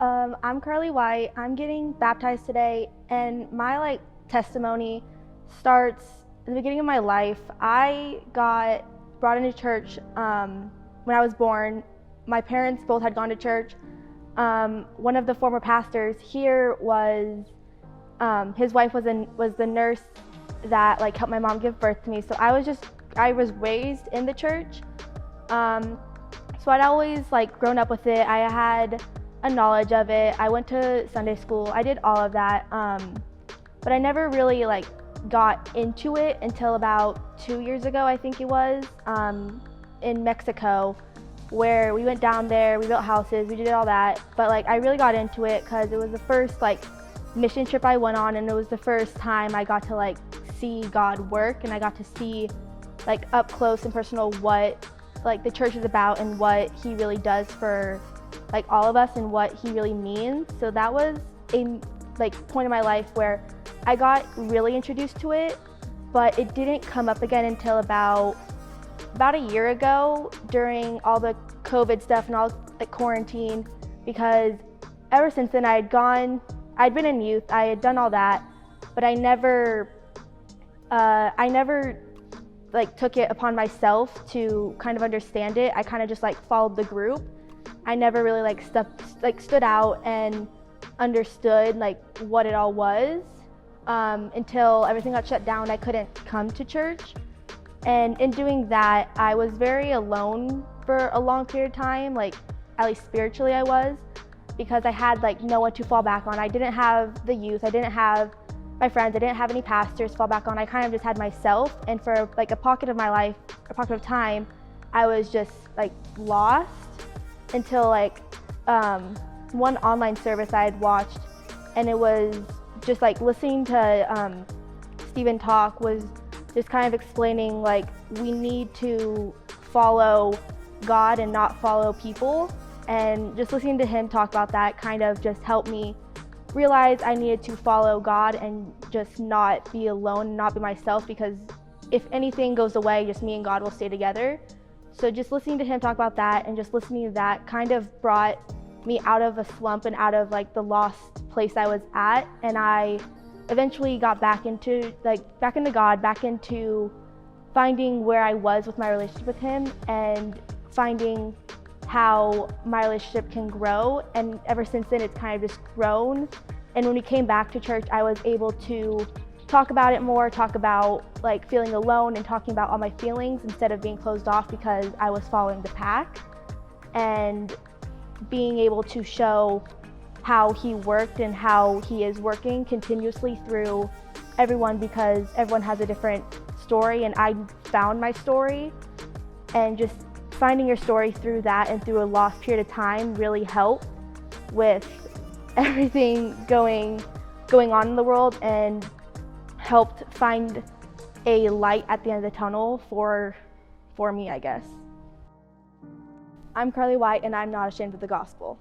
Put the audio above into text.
I'm Carlie White. I'm getting baptized today, and my testimony starts at the beginning of my life. I got brought into church when I was born. My parents both had gone to church. One of the former pastors here was his wife was the nurse that helped my mom give birth to me. So I was raised in the church. So I'd always grown up with it. I had a knowledge of it. I went to Sunday school. I did all of that. But I never really got into it until about 2 years ago, I think it was, in Mexico, where we went down there, we built houses, we did all that. But I really got into it because it was the first mission trip I went on, and it was the first time I got to see God work, and I got to see up close and personal what the church is about and what he really does for all of us and what he really means. So that was a point in my life where I got really introduced to it, but it didn't come up again until about a year ago during all the COVID stuff and all quarantine, because ever since then I'd been in youth, I had done all that, but I never took it upon myself to kind of understand it. I kind of just followed the group. I never really stood out and understood what it all was until everything got shut down. I couldn't come to church, and in doing that I was very alone for a long period of time, at least spiritually I was, because I had no one to fall back on. I didn't have the youth, I didn't have my friends, I didn't have any pastors to fall back on. I kind of just had myself, and for a pocket of my life, a pocket of time, I was just lost until one online service I had watched, and it was just listening to Stephen talk, was just kind of explaining we need to follow God and not follow people, and just listening to him talk about that kind of just helped me realize I needed to follow God and just not be alone and not be myself, because if anything goes away, just me and God will stay together. So just listening to him talk about that and just listening to that kind of brought me out of a slump and out of the lost place I was at, and I eventually got back into God, back into finding where I was with my relationship with him and finding how my relationship can grow. And ever since then it's kind of just grown, and when we came back to church I was able to talk about it more, talk about feeling alone and talking about all my feelings instead of being closed off because I was following the pack, and being able to show how he worked and how he is working continuously through everyone, because everyone has a different story, and I found my story, and just finding your story through that and through a lost period of time really helped with everything going on in the world, and helped find a light at the end of the tunnel for me, I guess. I'm Carlie White, and I'm not ashamed of the gospel.